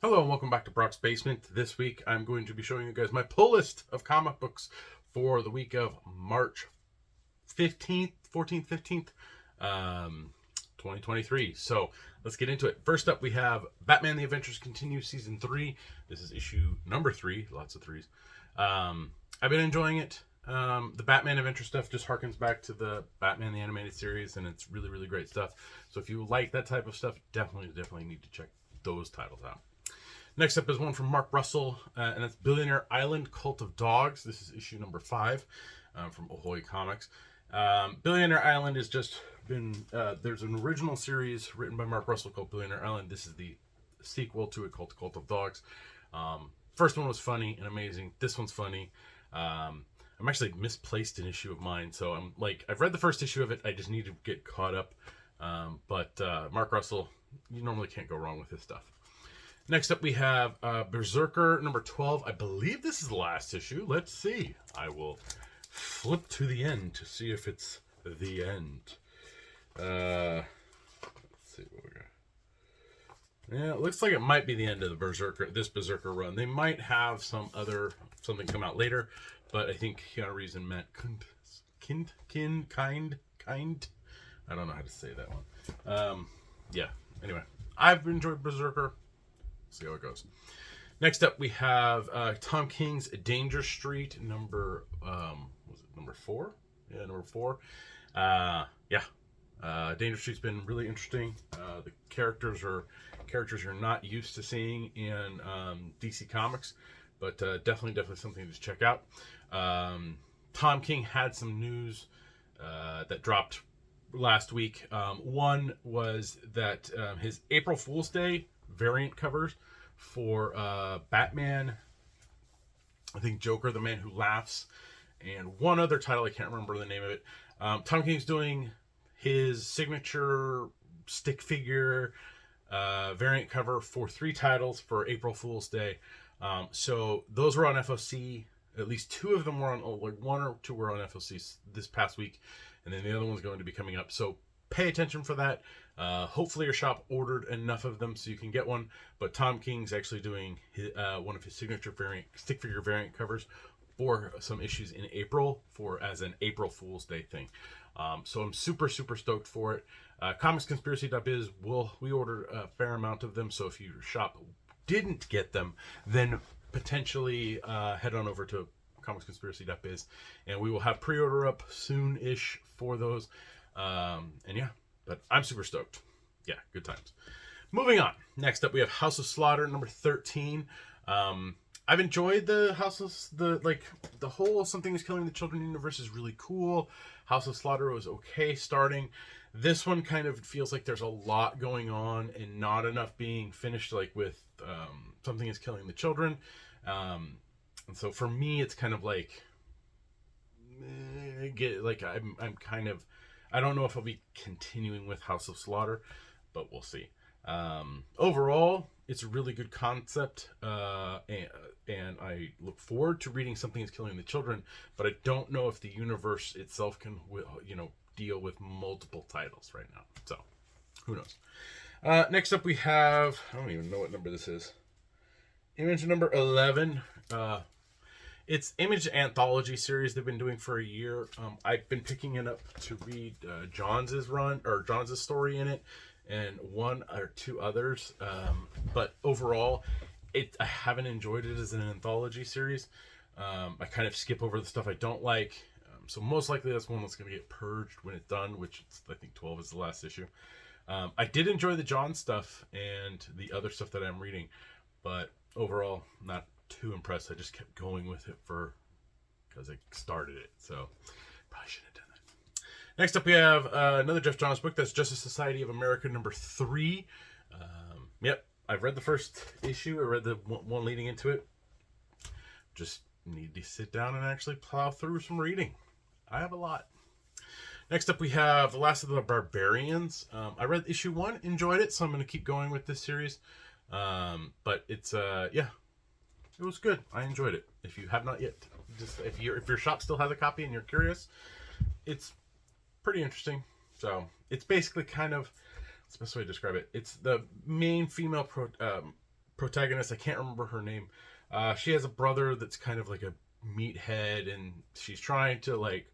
Hello and welcome back to Brock's Basement. This week I'm going to be showing you guys my pull list of comic books for the week of March 15th, 14th, 15th, um, 2023. So let's get into it. First up, we have Batman The Adventures Continue Season 3. This is issue number 3. Lots of threes. I've been enjoying it. The Batman Adventure stuff just harkens back to the Batman the Animated Series, and it's really, really great stuff. So if you like that type of stuff, definitely need to check those titles out. Next up is one from Mark Russell, and it's Billionaire Island Cult of Dogs. This is issue number 5 from Ahoy Comics. Billionaire Island has just been, there's an original series written by Mark Russell called Billionaire Island. This is the sequel to it called Cult of Dogs. First one was funny and amazing. This one's funny. I'm actually misplaced an issue of mine, so I've read the first issue of it. I just need to get caught up. But Mark Russell, you normally can't go wrong with his stuff. Next up, we have Berserker number 12. I believe this is the last issue. Let's see. I will flip to the end to see if it's the end. Let's see what we got. Yeah, it looks like it might be the end of the this Berserker run. They might have something come out later, but I think Keanu Reeves and Matt kind. I don't know how to say that one. Yeah. Anyway, I've enjoyed Berserker. See how it goes. Next up, we have Tom King's Danger Street number was it number 4? Yeah, number 4. Danger Street's been really interesting. The characters you're not used to seeing in DC Comics, but definitely something to check out. Tom King had some news that dropped last week. One was that his April Fool's Day variant covers for Batman, I think Joker, the Man Who Laughs, and one other title, I can't remember the name of it. Tom King's doing his signature stick figure variant cover for 3 titles for April Fool's Day. So those were on FOC. At least 2 of them were on, like 1 or 2 were on FOC this past week, and then the other one's going to be coming up. So pay attention for that. Hopefully your shop ordered enough of them so you can get one. But Tom King's actually doing one of his signature stick figure variant covers for some issues in April as an April Fool's Day thing. So I'm super stoked for it. ComicsConspiracy.biz we ordered a fair amount of them. So if your shop didn't get them, then potentially head on over to ComicsConspiracy.biz, and we will have pre-order up soon-ish for those. And yeah, but I'm super stoked. Yeah, good times. Moving on. Next up, we have House of Slaughter number 13. I've enjoyed the the whole Something is Killing the Children universe is really cool. House of Slaughter was okay starting. This one kind of feels like there's a lot going on and not enough being finished, like with Something is Killing the Children. And so for me, it's kind of like I'm kind of, I don't know if I'll be continuing with House of Slaughter, but we'll see. Overall, it's a really good concept, and I look forward to reading Something is Killing the Children, but I don't know if the universe itself can, deal with multiple titles right now. So, who knows? Next up, we have, I don't even know what number this is. Image number 11. It's Image anthology series they've been doing for a year. I've been picking it up to read Johns' story in it, and 1 or 2 others. But overall, I haven't enjoyed it as an anthology series. I kind of skip over the stuff I don't like. So most likely that's one that's going to get purged when it's done, which I think 12 is the last issue. I did enjoy the John stuff and the other stuff that I'm reading, but overall, not too impressed. I just kept going with it because I started it, so probably shouldn't have done that. Next up, we have another Jeff Johns book. That's Justice Society of America number 3. Yep, I've read the first issue. I read the one leading into it. Just need to sit down and actually plow through some reading. I have a lot. Next up, we have The Last of the Barbarians. I read issue 1, enjoyed it, so I'm going to keep going with this series. But it's it was good. I enjoyed it. If you have not yet, if your shop still has a copy and you're curious, it's pretty interesting. So it's basically kind of, what's the best way to describe it? It's the main female protagonist, I can't remember her name. She has a brother that's kind of like a meathead, and she's trying to like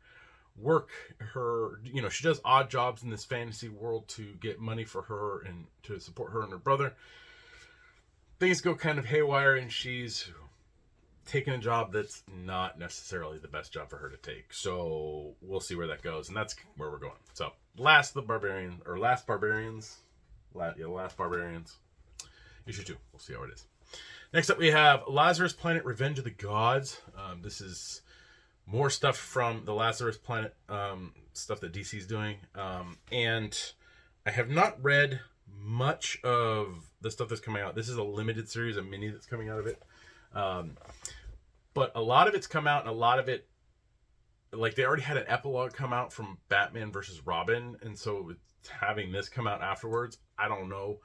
work her, she does odd jobs in this fantasy world to get money for her and to support her and her brother. Things go kind of haywire, and she's taking a job that's not necessarily the best job for her to take. So we'll see where that goes, and that's where we're going. So Last Barbarians, issue 2. We'll see how it is. Next up, we have Lazarus Planet: Revenge of the Gods. This is more stuff from the Lazarus Planet stuff that DC's doing, and I have not read much of the stuff that's coming out. This is a limited series, a mini that's coming out of it. But a lot of it's come out, and a lot of it, like, they already had an epilogue come out from Batman versus Robin, and so having this come out afterwards, I don't know.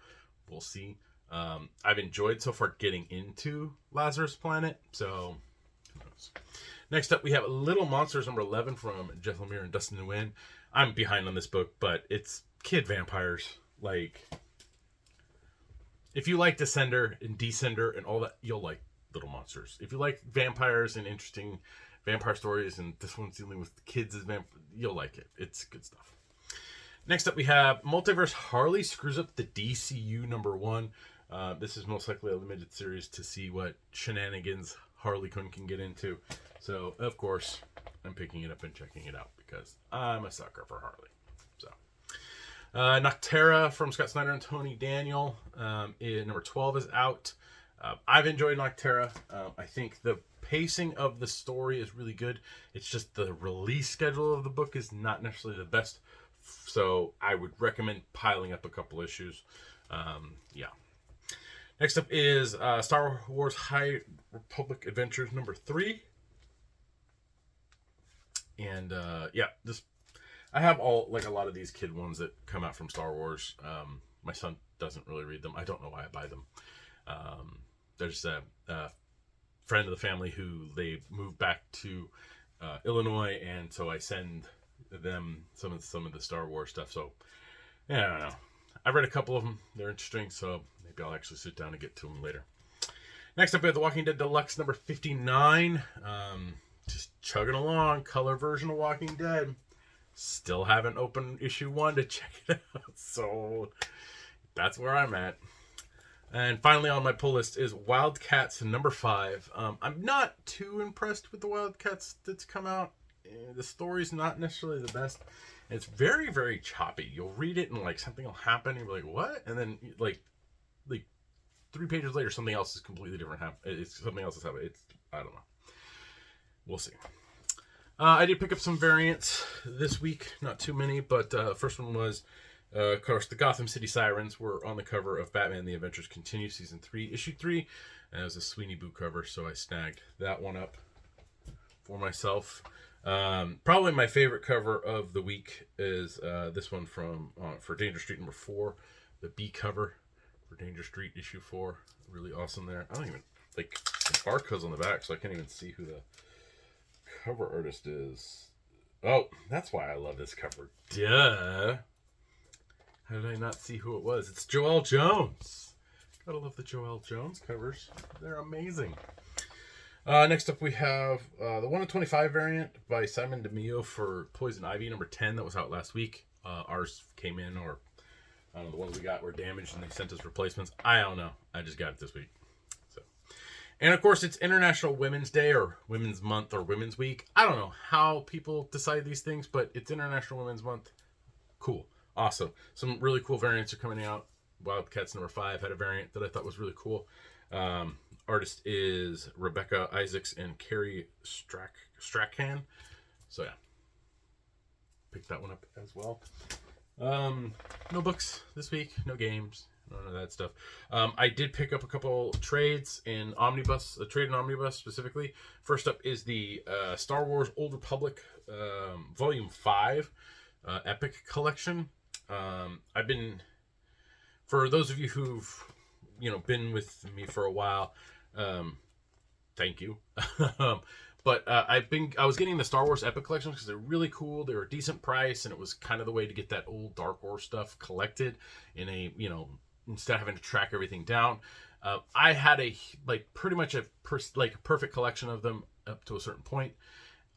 We'll see. I've enjoyed so far getting into Lazarus Planet, so who knows. Next up, we have Little Monsters number 11 from Jeff Lemire and Dustin Nguyen. I'm behind on this book, but it's kid vampires. Like, if you like Descender and Descender and all that, you'll like Little Monsters. If you like vampires and interesting vampire stories, and this one's dealing with kids as vampires, you'll like it. It's good stuff. Next up, we have Multiverse Harley Screws Up the DCU number 1. This is most likely a limited series to see what shenanigans Harley Quinn can get into. So, of course, I'm picking it up and checking it out because I'm a sucker for Harley. So, Noctera from Scott Snyder and Tony Daniel. Number 12 is out. I've enjoyed Noctera. I think the pacing of the story is really good. It's just the release schedule of the book is not necessarily the best. So I would recommend piling up a couple issues. Yeah. Next up is Star Wars High Republic Adventures number 3. And yeah, I have a lot of these kid ones that come out from Star Wars. My son doesn't really read them. I don't know why I buy them. There's a friend of the family who they moved back to Illinois, and so I send them some of the Star Wars stuff. So yeah, I don't know. I've read a couple of them. They're interesting, so maybe I'll actually sit down and get to them later. Next up, we have The Walking Dead Deluxe number 59. Just chugging along. Color version of Walking Dead. Still haven't opened issue 1 to check it out, so that's where I'm at. And finally on my pull list is Wildcats number 5. I'm not too impressed with the Wildcats that's come out. The story's not necessarily the best. It's very, very choppy. You'll read it and like something will happen. And you're like, what? And then like 3 pages later, something else is completely different. Something else is happening. I don't know. We'll see. I did pick up some variants this week. Not too many, but first one was, of course, the Gotham City Sirens were on the cover of Batman The Adventures Continue Season 3, Issue 3. And it was a Sweeney Boo cover, so I snagged that one up for myself. Probably my favorite cover of the week is this one for Danger Street number 4, the B cover for Danger Street issue 4. Really awesome there. I don't even the barcode's on the back, so I can't even see who the cover artist is. Oh, that's why I love this cover. Duh. How did I not see who it was? It's Joelle Jones. Gotta love the Joelle Jones covers. They're amazing. Next up, we have the 1 in 25 variant by Simon DeMeo for Poison Ivy number 10 that was out last week. Ours came in, or I don't know, the ones we got were damaged and they sent us replacements. I don't know. I just got it this week. So, and of course, it's International Women's Day or Women's Month or Women's Week. I don't know how people decide these things, but it's International Women's Month. Cool. Awesome. Some really cool variants are coming out. Wildcats number 5 had a variant that I thought was really cool. Artist is Rebecca Isaacs and Carrie Strachan. So yeah, picked that one up as well. No books this week, no games, none of that stuff. I did pick up a couple trades in Omnibus, a trade in Omnibus specifically. First up is the Star Wars Old Republic Volume 5 Epic Collection. I've been, for those of you who've been with me for a while, thank you. But I was getting the Star Wars Epic Collection because they're really cool. They were a decent price, and it was kind of the way to get that old Dark Horse stuff collected in a, instead of having to track everything down. I had a pretty much a perfect collection of them up to a certain point.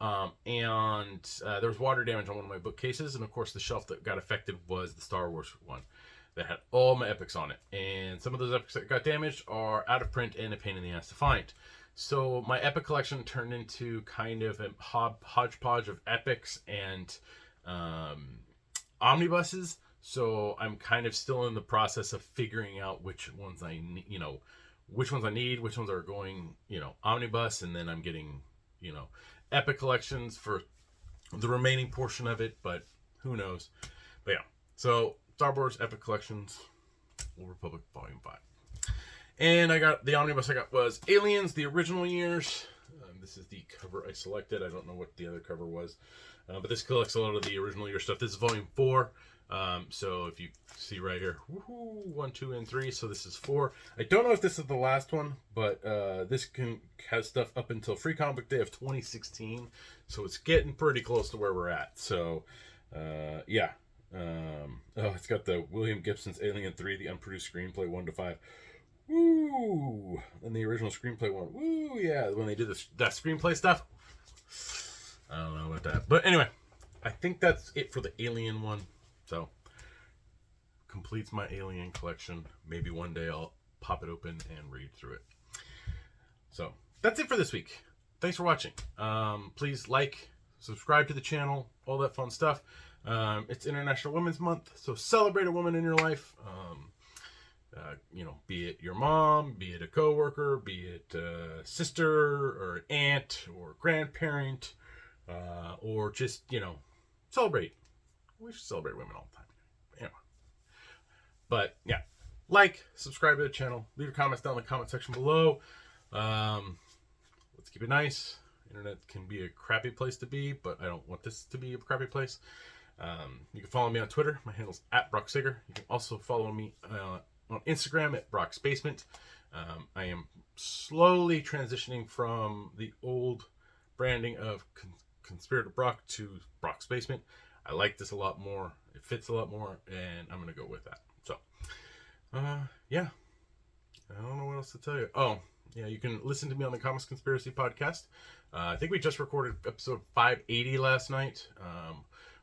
And there was water damage on one of my bookcases, and of course the shelf that got affected was the Star Wars one that had all my epics on it. And some of those epics that got damaged are out of print and a pain in the ass to find. So my epic collection turned into kind of a hodgepodge of epics and omnibuses. So I'm kind of still in the process of figuring out which ones I need, which ones I need, which ones are going, omnibus, and then I'm getting, epic collections for the remaining portion of it, but who knows. But yeah, so Star Wars Epic Collections, Old Republic Volume 5. And I got the omnibus I got was Aliens, the original years. This is the cover I selected. I don't know what the other cover was, but this collects a lot of the original year stuff. This is Volume 4. So if you see right here, 1, 2, and 3. So this is 4. I don't know if this is the last one, but this has stuff up until Free Comic Book Day of 2016. So it's getting pretty close to where we're at. So yeah. It's got the William Gibson's Alien 3, the unproduced screenplay 1 to 5. Woo! And the original screenplay one. Woo! Yeah, when they did that screenplay stuff. I don't know about that. But anyway, I think that's it for the Alien one. So, completes my Alien collection. Maybe one day I'll pop it open and read through it. So, that's it for this week. Thanks for watching. Please subscribe to the channel, all that fun stuff. It's International Women's Month, so celebrate a woman in your life. Be it your mom, be it a coworker, be it a sister or an aunt or grandparent, or just, celebrate. We should celebrate women all the time. Anyway. But yeah, subscribe to the channel, leave your comments down in the comment section below. Let's keep it nice. Internet can be a crappy place to be, but I don't want this to be a crappy place. You can follow me on Twitter. My handle's @BrockSager. You can also follow me on Instagram @Brock's Basement. I am slowly transitioning from the old branding of Conspirator Brock to Brock's Basement. I like this a lot more. It fits a lot more, and I'm going to go with that. So, yeah. I don't know what else to tell you. Oh, yeah, you can listen to me on the Comics Conspiracy podcast. I think we just recorded episode 580 last night.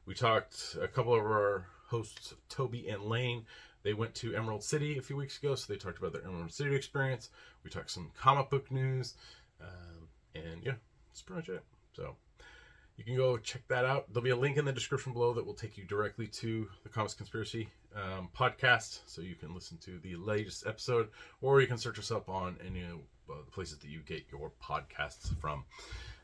We talked, a couple of our hosts, Toby and Lane, they went to Emerald City a few weeks ago, so they talked about their Emerald City experience. We talked some comic book news, and yeah, that's pretty much it. So you can go check that out. There'll be a link in the description below that will take you directly to the Comics Conspiracy podcast, so you can listen to the latest episode, or you can search us up on any of the places that you get your podcasts from.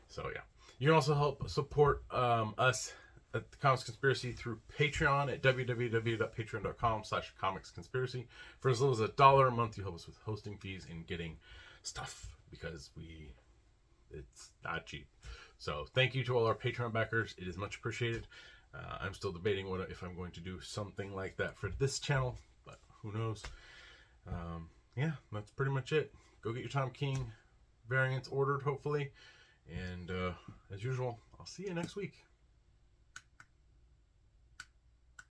So yeah, you can also help support us at the Comics Conspiracy through Patreon at www.patreon.com/comicsconspiracy. For as little as $1 a month, you help us with hosting fees and getting stuff, because it's not cheap. So thank you to all our Patreon backers. It is much appreciated. I'm still debating if I'm going to do something like that for this channel, but who knows. Yeah, that's pretty much it. Go get your Tom King variants ordered, hopefully. And as usual, I'll see you next week.